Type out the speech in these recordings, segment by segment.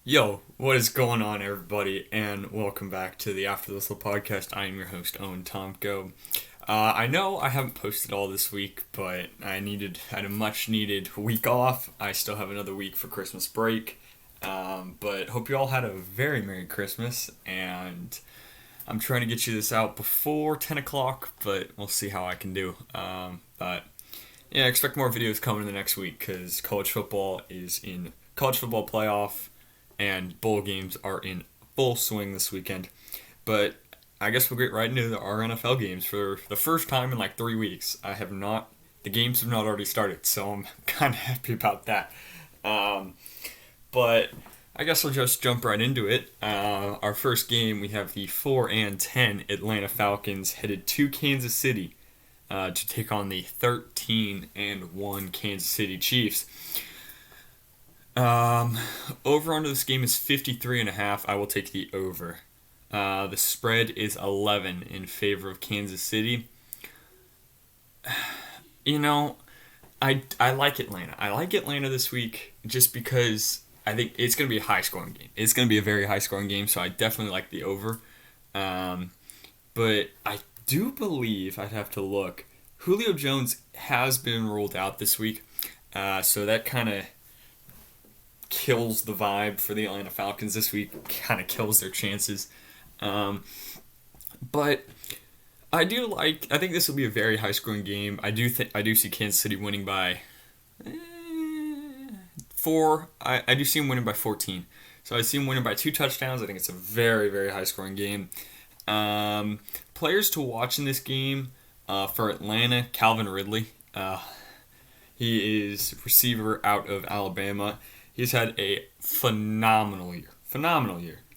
Yo, what is going on, everybody, and welcome back to the After This Little Podcast. I am your host, Owen Tomko. I know I haven't posted all this week, but I had a much needed week off. I still have another week for Christmas break, but hope you all had a very Merry Christmas, and I'm trying to get you this out before 10 o'clock, but we'll see how I can do. But yeah, expect more videos coming in the next week because college football is in college football playoff and bowl games are in full swing this weekend. But I guess we'll get right into our NFL games for the first time in like 3 weeks. The games have not already started, so I'm kind of happy about that. But I guess we'll just jump right into it. Our first game, we have the 4-10 Atlanta Falcons headed to Kansas City to take on the 13-1 Kansas City Chiefs. Over under this game is 53.5. I will take the over. The spread is 11 in favor of Kansas City. You know, I like Atlanta. I like Atlanta this week just because I think it's going to be a high scoring game. It's going to be a very high scoring game, so I definitely like the over. But I do believe I'd have to look. Julio Jones has been ruled out this week, so that kind of kills the vibe for the Atlanta Falcons this week, kind of kills their chances. But I think this will be a very high scoring game. I do see Kansas City winning by 4. I do see them winning by 14. So I see them winning by 2 touchdowns. I think it's a very, very high scoring game. Players to watch in this game for Atlanta, Calvin Ridley. He is receiver out of Alabama. He's had a phenomenal year.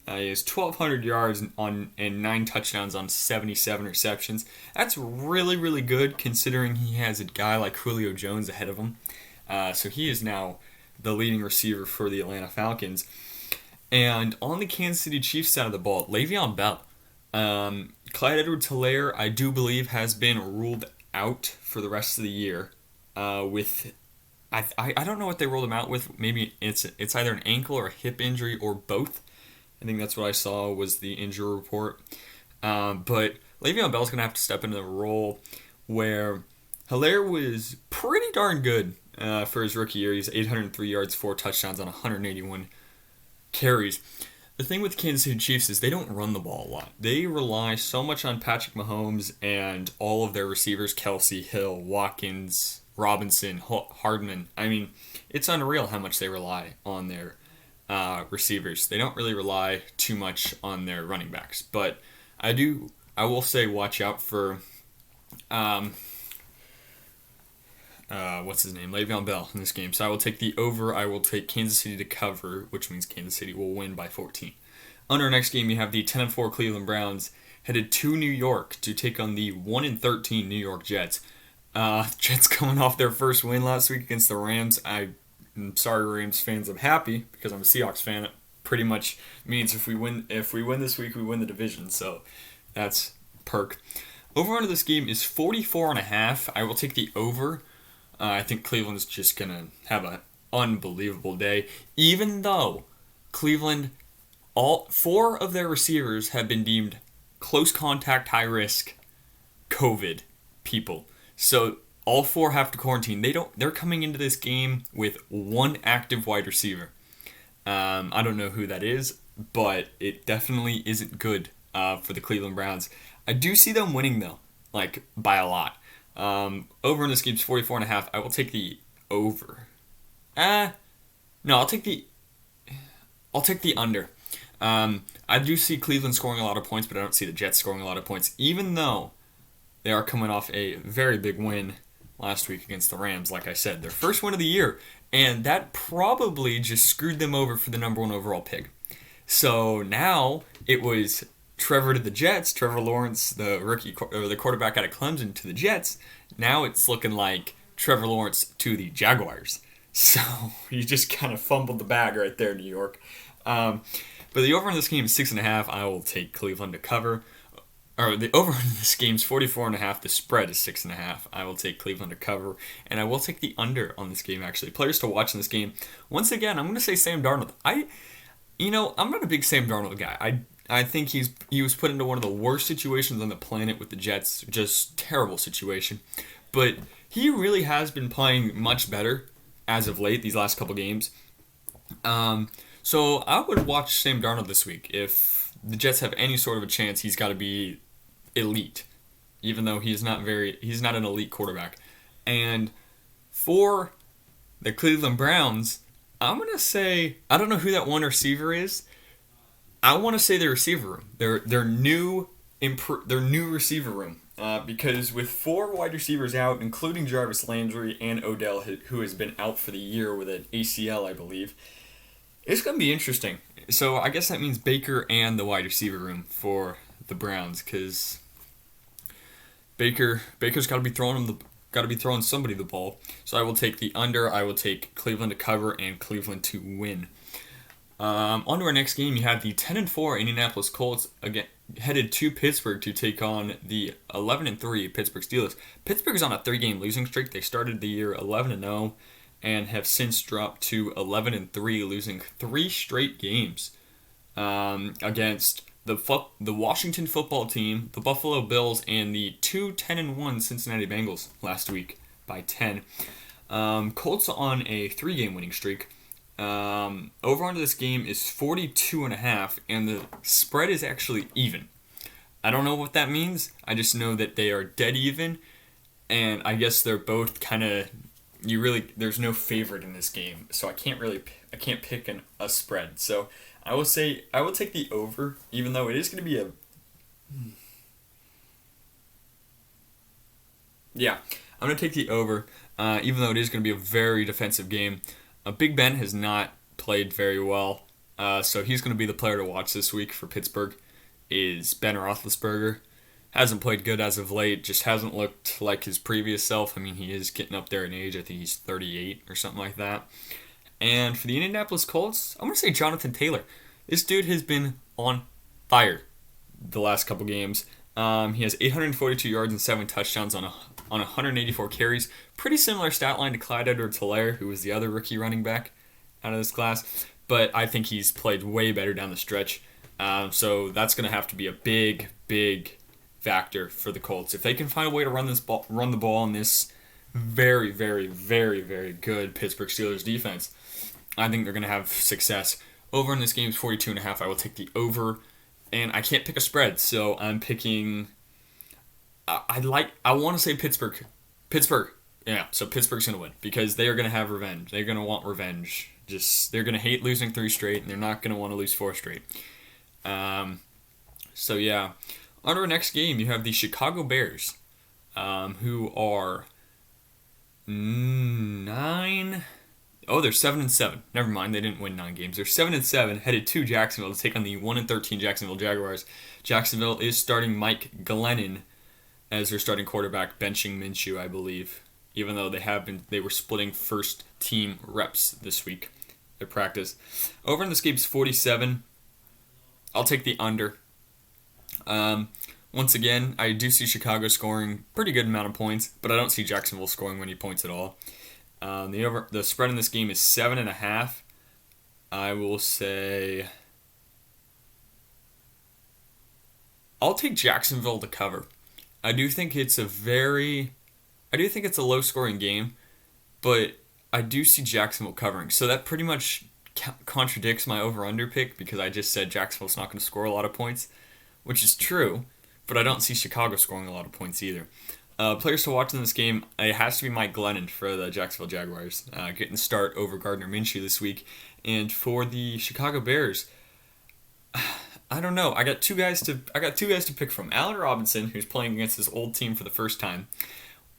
He has 1,200 yards and 9 touchdowns on 77 receptions. That's really, really good considering he has a guy like Julio Jones ahead of him. So he is now the leading receiver for the Atlanta Falcons. And on the Kansas City Chiefs side of the ball, Le'Veon Bell. Clyde Edwards-Helaire, I do believe, has been ruled out for the rest of the year with... I don't know what they rolled him out with. Maybe it's either an ankle or a hip injury or both. I think that's what I saw was the injury report. But Le'Veon Bell's going to have to step into the role where Helaire was pretty darn good for his rookie year. He's 803 yards, 4 touchdowns on 181 carries. The thing with Kansas City Chiefs is they don't run the ball a lot. They rely so much on Patrick Mahomes and all of their receivers, Kelsey, Hill, Watkins, Robinson, Hardman. I mean, it's unreal how much they rely on their receivers. They don't really rely too much on their running backs. But I will say watch out for, what's his name? Le'Veon Bell in this game. So I will take the over. I will take Kansas City to cover, which means Kansas City will win by 14. On our next game, you have the 10-4 Cleveland Browns headed to New York to take on the 1-13 New York Jets. Jets coming off their first win last week against the Rams. I'm sorry, Rams fans. I'm happy because I'm a Seahawks fan. It pretty much means if we win this week, we win the division. So that's perk. Over under this game is 44.5. I will take the over. I think Cleveland's just gonna have an unbelievable day. Even though Cleveland, all 4 of their receivers have been deemed close contact, high risk, COVID people. So all 4 have to quarantine. They're coming into this game with 1 active wide receiver. I don't know who that is, but it definitely isn't good for the Cleveland Browns. I do see them winning though, like by a lot. Over in this game is 44.5. I will take the over. No, I'll take the under. I do see Cleveland scoring a lot of points, but I don't see the Jets scoring a lot of points, even though they are coming off a very big win last week against the Rams, like I said. Their first win of the year, and that probably just screwed them over for the number 1 overall pick. So now it was Trevor to the Jets, Trevor Lawrence, the quarterback out of Clemson, to the Jets. Now it's looking like Trevor Lawrence to the Jaguars. So you just kind of fumbled the bag right there, New York. But the over in this game is 6.5. I will take Cleveland to cover. Or the over in this game is 44.5. The spread is 6.5. I will take Cleveland to cover, and I will take the under on this game. Actually, players to watch in this game. Once again, I'm going to say Sam Darnold. I'm not a big Sam Darnold guy. I think he was put into one of the worst situations on the planet with the Jets. Just terrible situation. But he really has been playing much better as of late, these last couple games. So I would watch Sam Darnold this week. If the Jets have any sort of a chance, he's got to be elite, even though he's not an elite quarterback. And for the Cleveland Browns, I'm gonna say I don't know who that one receiver is. I want to say their receiver room, their new receiver room, because with four wide receivers out, including Jarvis Landry and Odell, who has been out for the year with an ACL, I believe, it's gonna be interesting. So I guess that means Baker and the wide receiver room for the Browns, because Baker's got to be throwing somebody the ball. So I will take the under. I will take Cleveland to cover and Cleveland to win. On to our next game. You have the 10-4 Indianapolis Colts again headed to Pittsburgh to take on the 11-3 Pittsburgh Steelers. Pittsburgh's on a 3-game losing streak. They started the year 11-0 and have since dropped to 11-3, losing 3 straight games against the Washington football team, the Buffalo Bills, and the 10-1 Cincinnati Bengals last week by 10. Colts on a 3-game winning streak. Over under this game is 42.5, and the spread is actually even. I don't know what that means. I just know that they are dead even, and I guess they're both kind of there's no favorite in this game, so I can't pick a spread. So I will take the over, even though it is going to be I'm going to take the over, even though it is going to be a very defensive game. Big Ben has not played very well, so he's going to be the player to watch this week for Pittsburgh, is Ben Roethlisberger. Hasn't played good as of late, just hasn't looked like his previous self. I mean, he is getting up there in age. I think he's 38 or something like that. And for the Indianapolis Colts, I'm going to say Jonathan Taylor. This dude has been on fire the last couple games. He has 842 yards and 7 touchdowns on 184 carries. Pretty similar stat line to Clyde Edwards-Helaire, who was the other rookie running back out of this class. But I think he's played way better down the stretch. So that's going to have to be a big, big factor for the Colts. If they can find a way to run the ball in this very, very, very, very good Pittsburgh Steelers defense, I think they're going to have success. Over in this game is 42.5. I will take the over, and I can't pick a spread, so I'm picking. I want to say Pittsburgh. Yeah, so Pittsburgh's going to win because they are going to have revenge. They're going to want revenge. They're going to hate losing 3 straight, and they're not going to want to lose 4 straight. So yeah, on to our next game, you have the Chicago Bears, who are 9. Oh, they're 7-7. Never mind, they didn't win 9 games. They're 7-7, headed to Jacksonville to take on the 1-13 Jacksonville Jaguars. Jacksonville is starting Mike Glennon as their starting quarterback, benching Minshew, I believe. Even though they were splitting first team reps this week at practice. Over in this game is 47. I'll take the under. Once again, I do see Chicago scoring pretty good amount of points, but I don't see Jacksonville scoring many points at all. The spread in this game is 7.5. I will say I'll take Jacksonville to cover. I do think it's a low scoring game, but I do see Jacksonville covering. So that pretty much contradicts my over-under pick because I just said Jacksonville's not going to score a lot of points, which is true, but I don't see Chicago scoring a lot of points either. Players to watch in this game, it has to be Mike Glennon for the Jacksonville Jaguars, getting the start over Gardner Minshew this week. And for the Chicago Bears, I don't know. I got two guys to pick from: Allen Robinson, who's playing against his old team for the first time,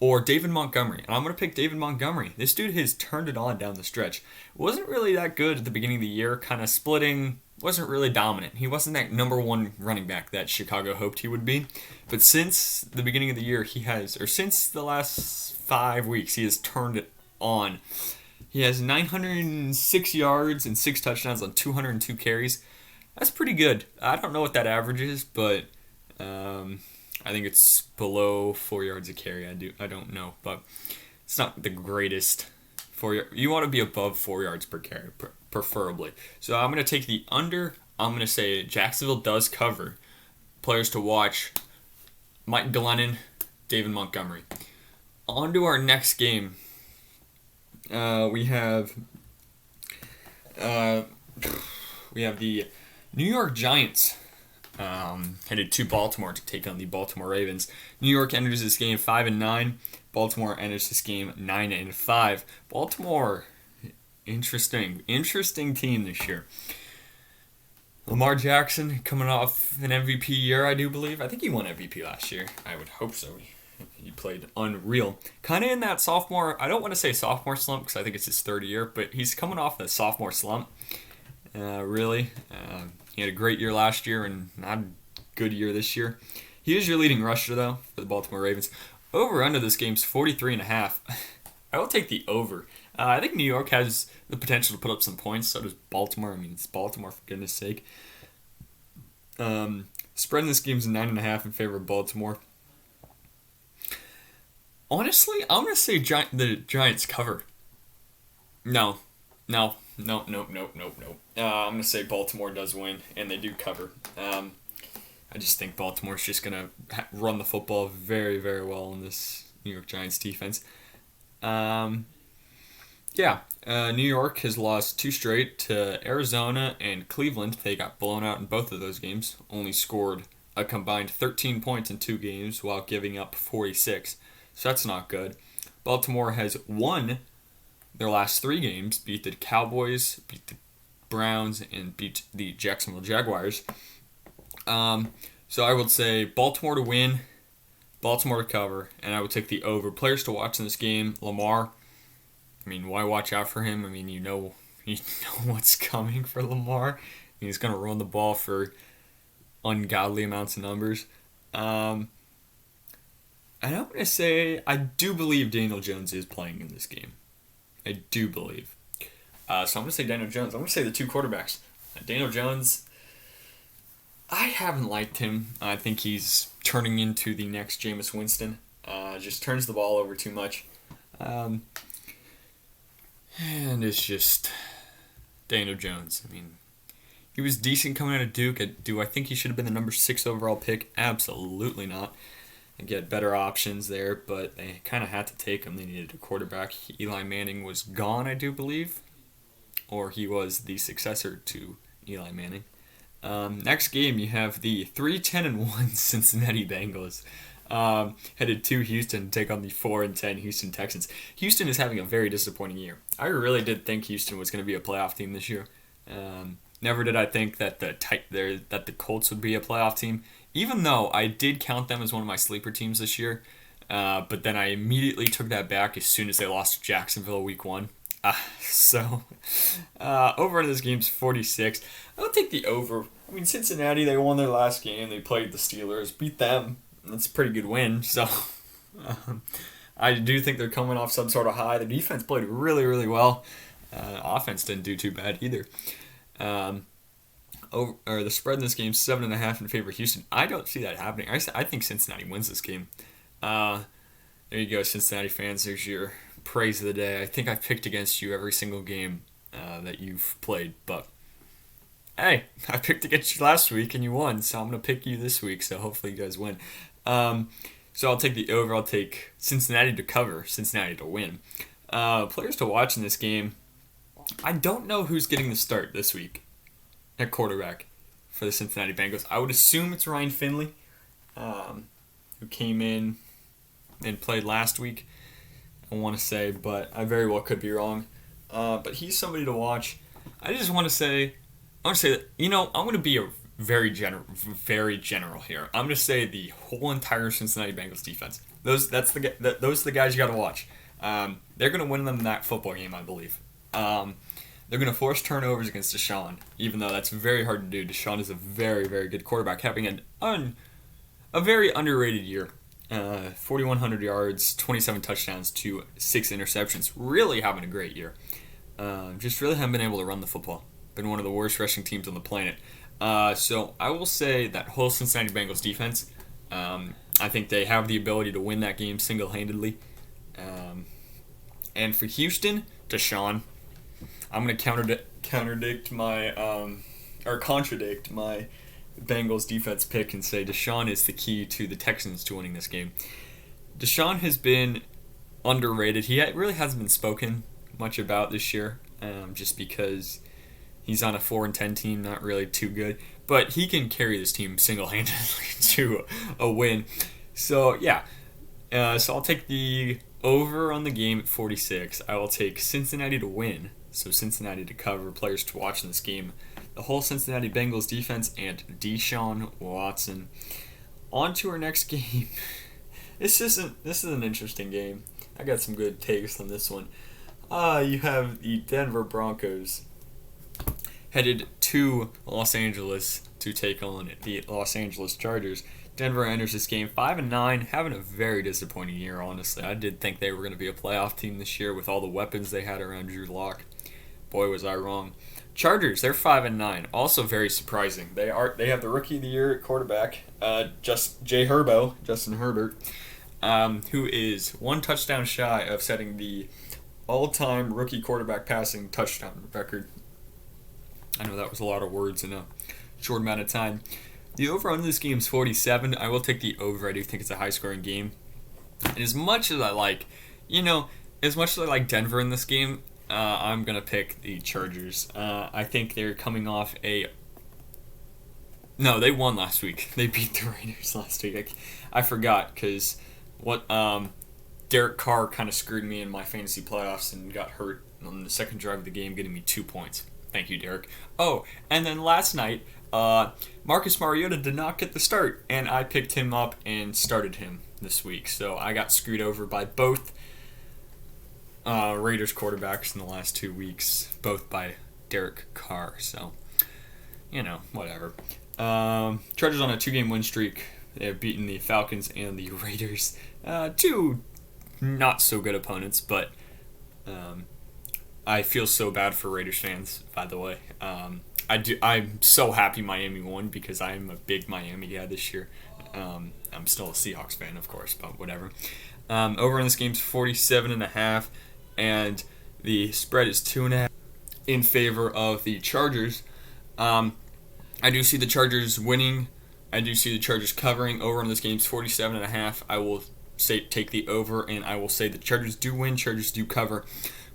or David Montgomery. And I'm going to pick David Montgomery. This dude has turned it on down the stretch. Wasn't really that good at the beginning of the year, kind of splitting. Wasn't really dominant. He wasn't that number 1 running back that Chicago hoped he would be. But since the beginning of the year, since the last 5 weeks, he has turned it on. He has 906 yards and 6 touchdowns on 202 carries. That's pretty good. I don't know what that average is, but I think it's below 4 yards a carry. I don't know, but it's not the greatest. You want to be above 4 yards per carry, preferably. So I'm going to take the under. I'm going to say Jacksonville does cover. Players to watch: Mike Glennon, David Montgomery. On to our next game. We have the New York Giants headed to Baltimore to take on the Baltimore Ravens. New York enters this game 5-9. Baltimore enters this game 9-5. Baltimore, interesting team this year. Lamar Jackson coming off an MVP year, I do believe. I think he won MVP last year. I would hope so. He played unreal. Kind of in that sophomore, I don't want to say sophomore slump because I think it's his third year, but he's coming off the sophomore slump. Really. He had a great year last year and not a good year this year. He is your leading rusher, though, for the Baltimore Ravens. Over under this game's 43.5. I will take the over. I think New York has the potential to put up some points. So does Baltimore. I mean, it's Baltimore, for goodness sake. Spreading this game's 9.5 in favor of Baltimore. Honestly, I'm going to say the Giants cover. No. I'm going to say Baltimore does win, and they do cover. I just think Baltimore's just going to run the football very, very well in this New York Giants defense. New York has lost 2 straight to Arizona and Cleveland. They got blown out in both of those games. Only scored a combined 13 points in 2 games while giving up 46. So that's not good. Baltimore has won their last 3 games, beat the Cowboys, beat the Browns, and beat the Jacksonville Jaguars. So I would say Baltimore to win, Baltimore to cover, and I would take the over. Players to watch in this game: Lamar. I mean, why watch out for him? I mean, you know what's coming for Lamar. He's going to run the ball for ungodly amounts of numbers. And I'm going to say I do believe Daniel Jones is playing in this game. I do believe. So I'm going to say Daniel Jones. I'm going to say the 2 quarterbacks. Daniel Jones, I haven't liked him. I think he's turning into the next Jameis Winston. Just turns the ball over too much. And it's just Daniel Jones. I mean, he was decent coming out of Duke. Do I think he should have been the number 6 overall pick? Absolutely not. And get better options there, but they kind of had to take him. They needed a quarterback. Eli Manning was gone, I do believe, or he was the successor to Eli Manning. Next game, you have the 3-10-1 Cincinnati Bengals headed to Houston to take on the 4-10 Houston Texans. Houston is having a very disappointing year. I really did think Houston was going to be a playoff team this year. Never did I think that the Colts would be a playoff team, even though I did count them as one of my sleeper teams this year. But then I immediately took that back as soon as they lost to Jacksonville week 1. Over in this game's 46. I'll take the over. I mean, Cincinnati, they won their last game. They played the Steelers, beat them. That's a pretty good win. So I do think they're coming off some sort of high. The defense played really, really well. Offense didn't do too bad either. The spread in this game 7.5 in favor of Houston. I don't see that happening. I think Cincinnati wins this game. There you go, Cincinnati fans. There's your praise of the day. I think I've picked against you every single game that you've played, but hey, I picked against you last week and you won, so I'm going to pick you this week, so hopefully you guys win. So I'll take the over. I'll take Cincinnati to cover, Cincinnati to win. Players to watch in this game. I don't know who's getting the start this week at quarterback for the Cincinnati Bengals. I would assume it's Ryan Finley, who came in and played last week, I want to say, but I very well could be wrong. But he's somebody to watch. I just want to say that, I'm going to be a very general here. I'm going to say the whole entire Cincinnati Bengals defense. Those are the guys you got to watch. They're going to win them that football game, I believe. They're going to force turnovers against Deshaun, even though that's very hard to do. Deshaun is a very, very good quarterback, having a very underrated year. 4,100 yards, 27 touchdowns to 6 interceptions. Really having a great year. Just really haven't been able to run the football. Been one of the worst rushing teams on the planet. So I will say that whole Cincinnati Bengals defense, I think they have the ability to win that game single-handedly. And for Houston, Deshaun, I'm gonna contradict my Bengals defense pick and say Deshaun is the key to the Texans to winning this game. Deshaun has been underrated. He really hasn't been spoken much about this year, just because he's on a 4-10 team, not really too good. But he can carry this team single-handedly to a win. So, yeah. So I'll take the over on the game at 46. I will take Cincinnati to win. So Cincinnati to cover, players to watch in this game. The whole Cincinnati Bengals defense and Deshaun Watson. On to our next game. This is an interesting game. I got some good takes on this one. You have the Denver Broncos headed to Los Angeles to take on the Los Angeles Chargers. Denver enters this game 5-9, having a very disappointing year, honestly. I did think they were going to be a playoff team this year with all the weapons they had around Drew Lock. Boy, was I wrong. Chargers, they're 5-9, also very surprising. They have the Rookie of the Year at quarterback, Justin Herbert, who is one touchdown shy of setting the all-time rookie quarterback passing touchdown record. I know that was a lot of words in a short amount of time. The over on this game is 47. I will take the over. I do think it's a high-scoring game. And as much as I like Denver in this game, I'm going to pick the Chargers. I think they're coming off No, they won last week. They beat the Raiders last week. I forgot because Derek Carr kind of screwed me in my fantasy playoffs and got hurt on the second drive of the game, getting me 2 points. Thank you, Derek. Oh, and then last night, Marcus Mariota did not get the start, and I picked him up and started him this week. So I got screwed over by both Raiders quarterbacks in the last 2 weeks, both by Derek Carr. So, whatever. Chargers on a 2-game win streak. They have beaten the Falcons and the Raiders. Two not so good opponents, but I feel so bad for Raiders fans, by the way. I'm so happy Miami won because I'm a big Miami guy this year. I'm still a Seahawks fan, of course, but whatever. Over in this game's 47.5, and the spread is 2.5 in favor of the Chargers. I do see the Chargers winning. I do see the Chargers covering. Over in this game's 47.5. I will take the over, and I will say the Chargers do win. Chargers do cover.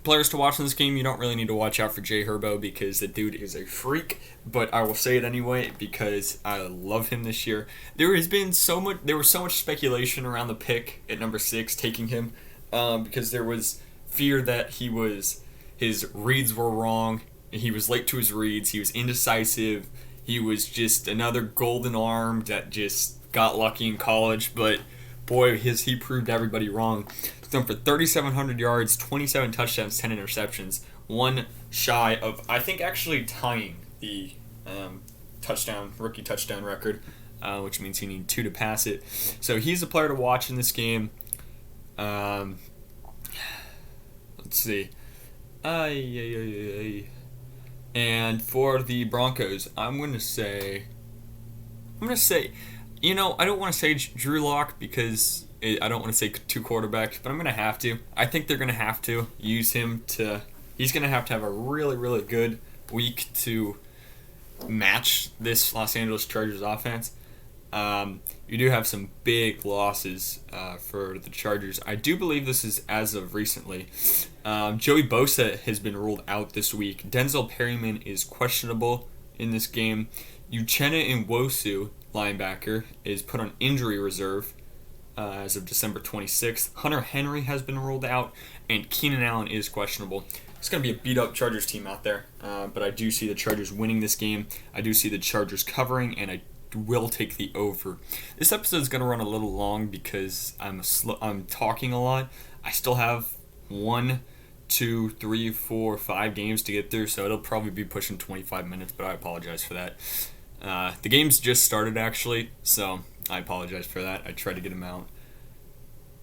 Players to watch in this game, you don't really need to watch out for Jay Herbo because the dude is a freak, but I will say it anyway because I love him this year. There was so much speculation around the pick at number 6 taking him because there was fear that his reads were wrong. He was late to his reads. He was indecisive. He was just another golden arm that just got lucky in college, but boy, he proved everybody wrong. Thrown for 3,700 yards, 27 touchdowns, 10 interceptions. One shy of, I think, actually tying the rookie touchdown record, which means he needs 2 to pass it. So he's a player to watch in this game. Let's see. And for the Broncos, I'm going to say, I don't want to say Drew Lock because I don't want to say 2 quarterbacks, but I'm going to have to. I think they're going to have to use him he's going to have a really, really good week to match this Los Angeles Chargers offense. You do have some big losses for the Chargers. I do believe this is as of recently. Joey Bosa has been ruled out this week. Denzel Perryman is questionable in this game. Uchenna Nwosu, linebacker, is put on injury reserve as of December 26th. Hunter Henry has been ruled out, and Keenan Allen is questionable. It's going to be a beat-up Chargers team out there, but I do see the Chargers winning this game. I do see the Chargers covering, and I will take the over. This episode is going to run a little long because I'm talking a lot. I still have 1, 2, 3, 4, 5 games to get through, so it'll probably be pushing 25 minutes, but I apologize for that. The game's just started, actually, so I apologize for that. I tried to get them out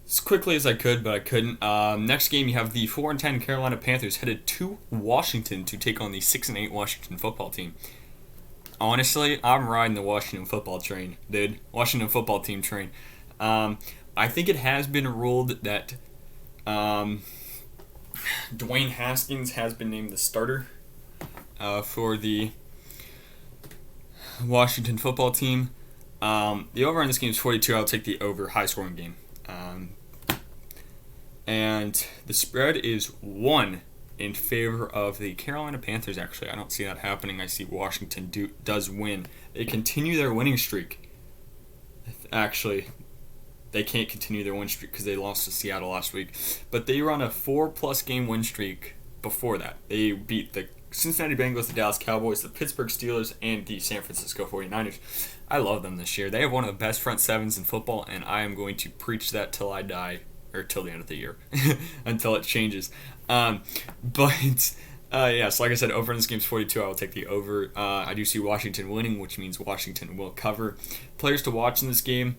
as quickly as I could, but I couldn't. Next game, you have the 4-10 Carolina Panthers headed to Washington to take on the 6-8 Washington football team. Honestly, I'm riding the Washington football train, dude. Washington football team train. I think it has been ruled that Dwayne Haskins has been named the starter for the Washington football team. The over on this game is 42. I'll take the over, high scoring game. And the spread is 1 in favor of the Carolina Panthers, actually. I don't see that happening. I see Washington does win. They continue their winning streak. Actually, they can't continue their win streak because they lost to Seattle last week. But they were on a 4+ game win streak before that. They beat the Cincinnati Bengals, the Dallas Cowboys, the Pittsburgh Steelers, and the San Francisco 49ers. I love them this year. They have one of the best front sevens in football, and I am going to preach that till I die, or till the end of the year, until it changes. So like I said, over in this game is 42. I will take the over. I do see Washington winning, which means Washington will cover. Players to watch in this game.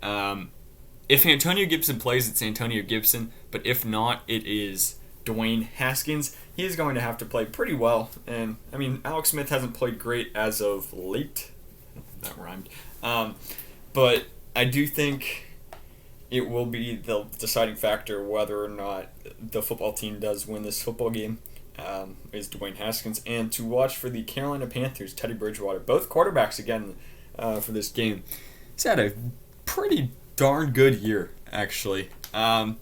If Antonio Gibson plays, it's Antonio Gibson. But if not, it is Dwayne Haskins. He is going to have to play pretty well. And, I mean, Alex Smith hasn't played great as of late. That rhymed. But I do think it will be the deciding factor whether or not the football team does win this football game. Is Dwayne Haskins. And to watch for the Carolina Panthers, Teddy Bridgewater. Both quarterbacks again for this game. He's had a pretty darn good year, actually. But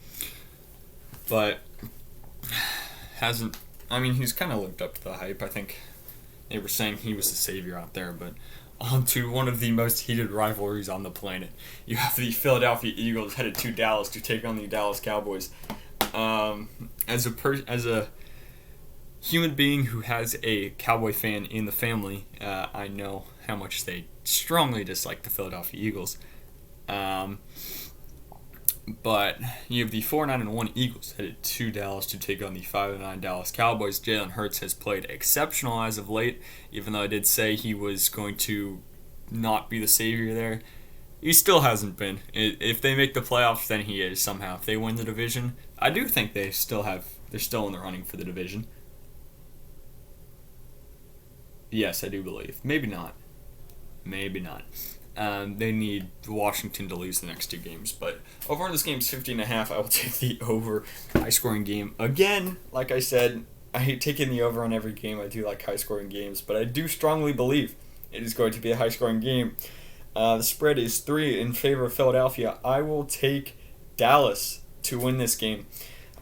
hasn't... I mean, he's kind of lived up to the hype. I think they were saying he was the savior out there, but on to one of the most heated rivalries on the planet. You have the Philadelphia Eagles headed to Dallas to take on the Dallas Cowboys. As a human being who has a Cowboy fan in the family, I know how much they strongly dislike the Philadelphia Eagles. But you have the 4-9-1 Eagles headed to Dallas to take on the 5-9 Dallas Cowboys. Jalen Hurts has played exceptional as of late, even though I did say he was going to not be the savior there. He still hasn't been. If they make the playoffs, then he is somehow. If they win the division, I do think they're still in the running for the division. Yes, I do believe. Maybe not. They need Washington to lose the next 2 games. But over on this game is 50.5. I will take the over. High-scoring game. Again, like I said, I hate taking the over on every game. I do like high-scoring games. But I do strongly believe it is going to be a high-scoring game. The spread is 3 in favor of Philadelphia. I will take Dallas to win this game.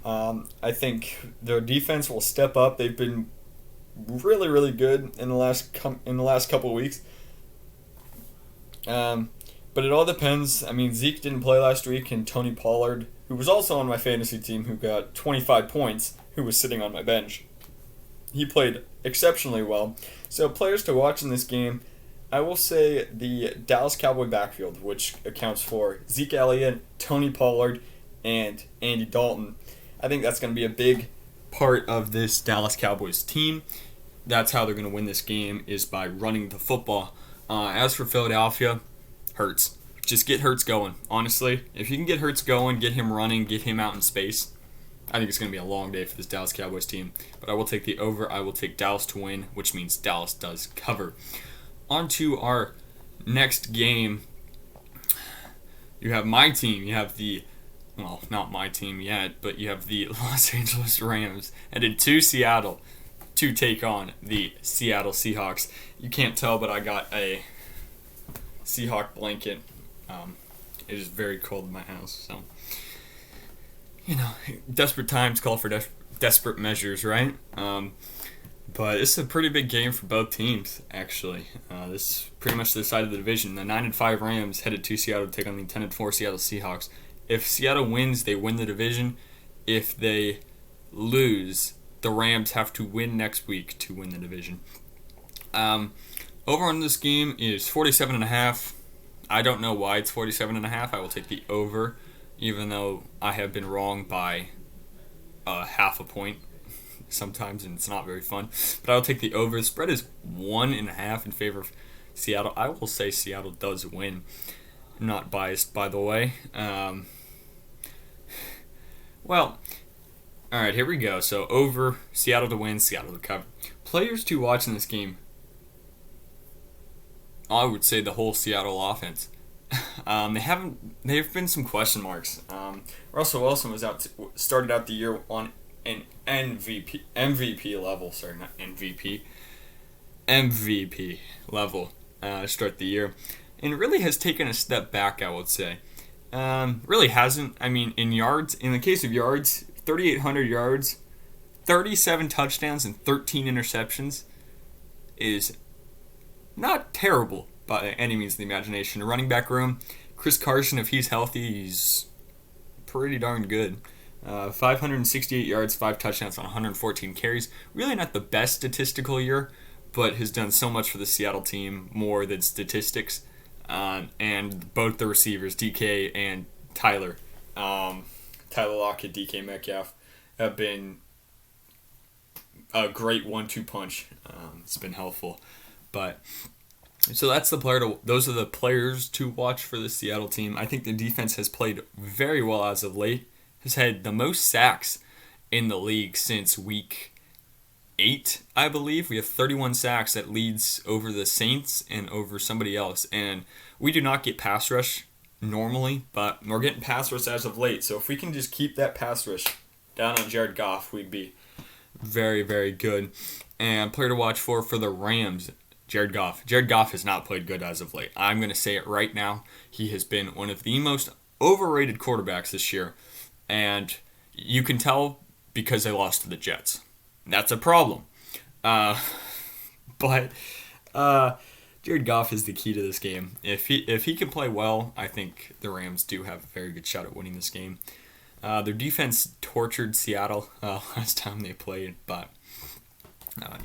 I think their defense will step up. They've been really, really good in the last couple of weeks. But it all depends. I mean, Zeke didn't play last week, and Tony Pollard, who was also on my fantasy team, who got 25 points, who was sitting on my bench, he played exceptionally well. So players to watch in this game, I will say the Dallas Cowboy backfield, which accounts for Zeke Elliott, Tony Pollard, and Andy Dalton. I think that's going to be a big part of this Dallas Cowboys team. That's how they're going to win this game, is by running the football. As for Philadelphia, Hurts. Just get Hurts going. Honestly, if you can get Hurts going, get him running, get him out in space, I think it's going to be a long day for this Dallas Cowboys team. But I will take the over. I will take Dallas to win, which means Dallas does cover. On to our next game. You have my team. You have not my team yet, but you have the Los Angeles Rams headed to Seattle to take on the Seattle Seahawks. You can't tell, but I got a Seahawk blanket. It is very cold in my house, so desperate times call for desperate measures, right? But it's a pretty big game for both teams, actually. This is pretty much the side of the division. The 9-5 Rams headed to Seattle to take on the 10-4 Seattle Seahawks. If Seattle wins, they win the division. If they lose, the Rams have to win next week to win the division. Over on this game is 47.5. I don't know why it's 47.5. I will take the over, even though I have been wrong by half a point sometimes, and it's not very fun. But I'll take the over. The spread is 1.5 in favor of Seattle. I will say Seattle does win. I'm not biased, by the way. Well, all right, here we go. So over, Seattle to win, Seattle to cover. Players to watch in this game, I would say the whole Seattle offense. There have been some question marks. Russell Wilson started out the year on an MVP level. Sorry, not MVP level to start the year, and really has taken a step back, I would say. Really hasn't. I mean, in yards, in the case of yards, 3,800 yards, 37 touchdowns, and 13 interceptions is not terrible by any means of the imagination. Running back room, Chris Carson, if he's healthy, he's pretty darn good. 568 yards, 5 touchdowns on 114 carries. Really not the best statistical year, but has done so much for the Seattle team, more than statistics. And both the receivers, DK and Tyler Lockett, DK Metcalf, have been a great 1-2 punch. It's been helpful. But so those are the players to watch for the Seattle team. I think the defense has played very well as of late. Has had the most sacks in the league since week 8, I believe. We have 31 sacks. That leads over the Saints and over somebody else. And we do not get pass rush normally, but we're getting pass rush as of late. So if we can just keep that pass rush down on Jared Goff, we'd be very, very good. And player to watch for the Rams, Jared Goff. Jared Goff has not played good as of late. I'm going to say it right now. He has been one of the most overrated quarterbacks this year. And you can tell because they lost to the Jets. That's a problem. But Jared Goff is the key to this game. If he can play well, I think the Rams do have a very good shot at winning this game. Their defense tortured Seattle last time they played, but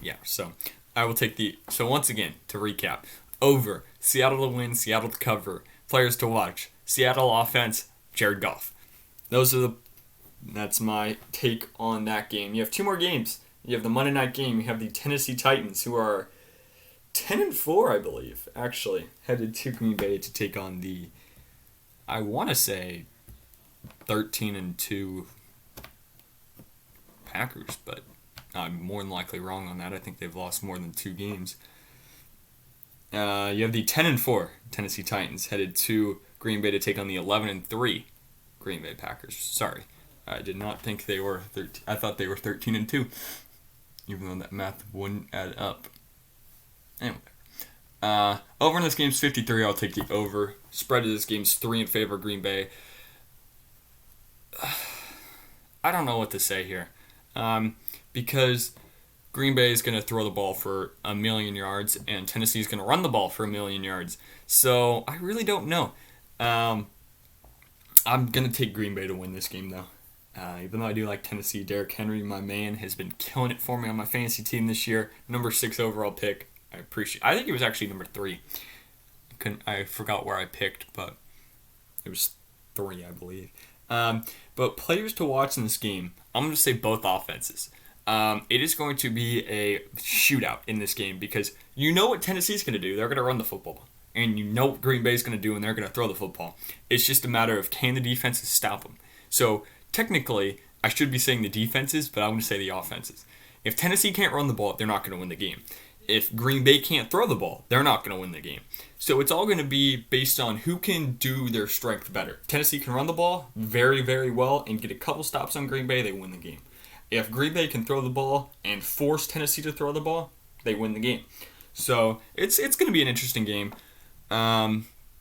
yeah. So I will take So once again, to recap, over Seattle to win, Seattle to cover, players to watch, Seattle offense, Jared Goff. That's my take on that game. You have 2 more games. You have the Monday night game. You have the Tennessee Titans, who are 10-4, I believe, actually, headed to Green Bay to take on the, I want to say, 13-2 Packers, but I'm more than likely wrong on that. I think they've lost more than 2 games. You have the 10-4 Tennessee Titans headed to Green Bay to take on the 11-3 Green Bay Packers. Sorry, I did not think they were 13. I thought they were 13-2, even though that math wouldn't add up. Anyway, over in this game's 53. I'll take the over. Spread of this game's 3 in favor of Green Bay. I don't know what to say here, because Green Bay is going to throw the ball for 1,000,000 yards, and Tennessee is going to run the ball for 1,000,000 yards. So I really don't know. I'm going to take Green Bay to win this game, though. Even though I do like Tennessee, Derrick Henry, my man, has been killing it for me on my fantasy team this year. Number 6 overall pick. I think it was actually number 3. I forgot where I picked, but it was 3, I believe. But players to watch in this game, I'm going to say both offenses. It is going to be a shootout in this game because you know what Tennessee's going to do. They're going to run the football. And you know what Green Bay's going to do, and they're going to throw the football. It's just a matter of can the defenses stop them. So technically, I should be saying the defenses, but I'm going to say the offenses. If Tennessee can't run the ball, they're not going to win the game. If Green Bay can't throw the ball, they're not going to win the game. So it's all going to be based on who can do their strength better. Tennessee can run the ball very, very well and get a couple stops on Green Bay, they win the game. If Green Bay can throw the ball and force Tennessee to throw the ball, they win the game. So it's going to be an interesting game.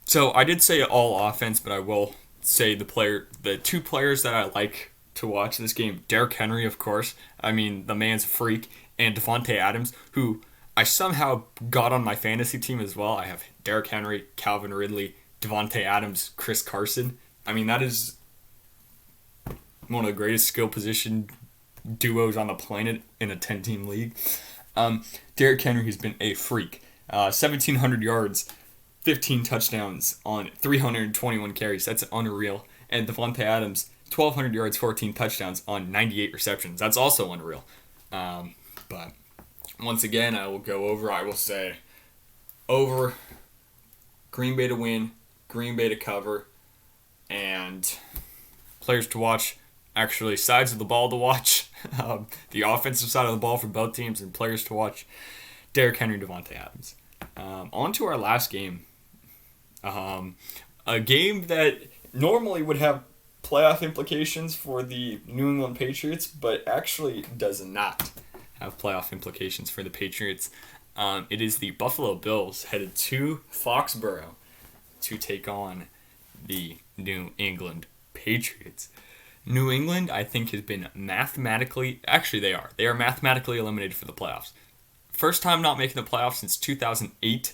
So I did say all offense, but I will say the 2 players that I like to watch this game, Derrick Henry, of course. I mean, the man's a freak, and Davante Adams, who I somehow got on my fantasy team as well. I have Derrick Henry, Calvin Ridley, Davante Adams, Chris Carson. I mean, that is one of the greatest skill position duos on the planet in a 10-team league. Derrick Henry has been a freak. 1,700 yards, 15 touchdowns on 321 carries. That's unreal. And Davante Adams, 1,200 yards, 14 touchdowns on 98 receptions. That's also unreal. But once again, I will say over, Green Bay to win, Green Bay to cover, and players to watch, actually sides of the ball to watch, the offensive side of the ball for both teams, and players to watch, Derrick Henry, Davante Adams. On to our last game. A game that normally would have playoff implications for the New England Patriots, but actually does not have playoff implications for the Patriots. It is the Buffalo Bills headed to Foxborough to take on the New England Patriots. New England, I think, has been mathematically... Actually, they are. They are mathematically eliminated for the playoffs. First time not making the playoffs since 2008,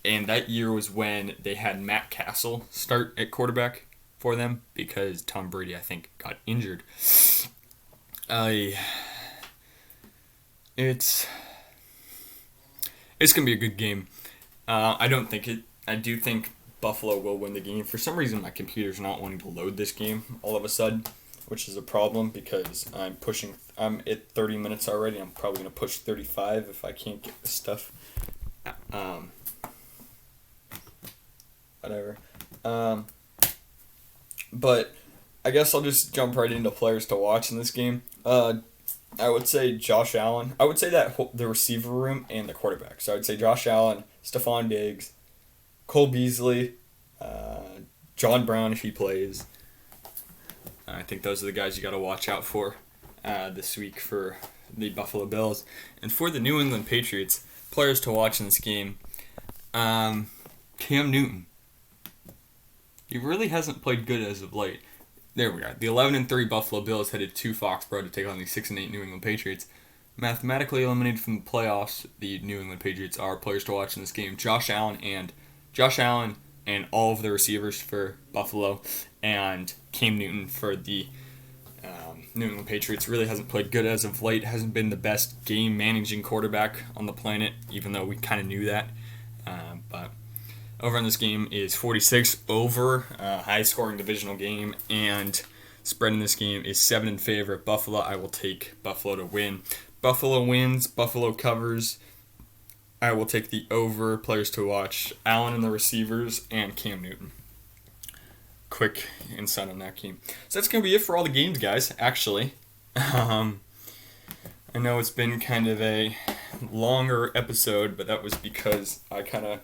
and that year was when they had Matt Castle start at quarterback for them because Tom Brady, I think, got injured. It's going to be a good game. I do think Buffalo will win the game. For some reason, my computer's not wanting to load this game all of a sudden, which is a problem because I'm at 30 minutes already. I'm probably going to push 35 if I can't get this stuff. Whatever. But I guess I'll just jump right into players to watch in this game. I would say Josh Allen. I would say that the receiver room and the quarterback. So I would say Josh Allen, Stephon Diggs, Cole Beasley, John Brown if he plays. I think those are the guys you got to watch out for this week for the Buffalo Bills. And for the New England Patriots, players to watch in this game, Cam Newton. He really hasn't played good as of late. There we are. The 11-3 Buffalo Bills headed to Foxborough to take on the 6-8 New England Patriots. Mathematically eliminated from the playoffs, the New England Patriots are players to watch in this game. Josh Allen and all of the receivers for Buffalo, and Cam Newton for the New England Patriots. Really hasn't played good as of late. Hasn't been the best game-managing quarterback on the planet, even though we kind of knew that. But over on this game is 46 over, high-scoring divisional game, and spread in this game is 7 in favor of Buffalo. I will take Buffalo to win. Buffalo wins. Buffalo covers. I will take the over. Players to watch: Allen and the receivers, and Cam Newton. Quick insight on that game. So that's going to be it for all the games, guys, actually. I know it's been kind of a longer episode, but that was because I kind of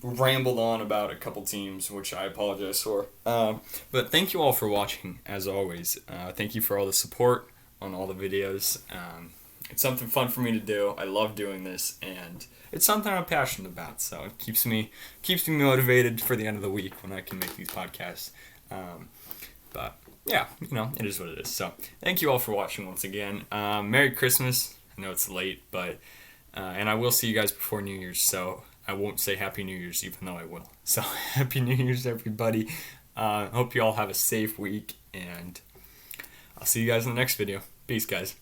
rambled on about a couple teams, which I apologize for. But thank you all for watching, as always. Thank you for all the support on all the videos. It's something fun for me to do. I love doing this, and it's something I'm passionate about, so it keeps me motivated for the end of the week when I can make these podcasts. But yeah, it is what it is. So thank you all for watching once again. Merry Christmas. I know it's late, but and I will see you guys before New Year's, so I won't say Happy New Year's, even though I will. So Happy New Year's, everybody. Hope you all have a safe week, and I'll see you guys in the next video. Peace, guys.